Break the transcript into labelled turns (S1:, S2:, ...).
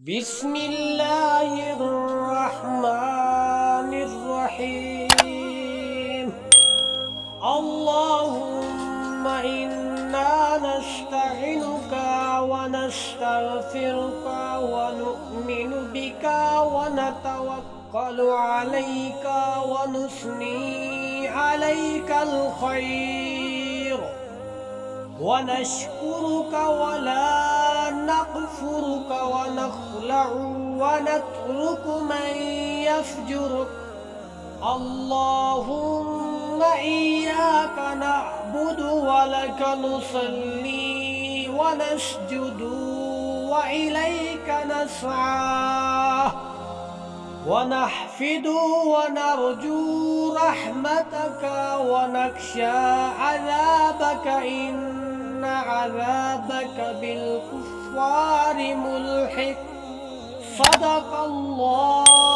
S1: بسم الله الرحمن الرحيم. اللهم إنا نستعينك ونستغفرك ونؤمن بك ونتوكل عليك ونثني عليك الخير ونشكرك ولا نكفرك ونخلع ونترك من يفجرك. اللهم إياك نعبد ولك نصلي ونسجد وإليك نسعى ونحفد ونرجو رحمتك ونخشى عذابك إن عذابك بالكفار ملحق. صدق الله.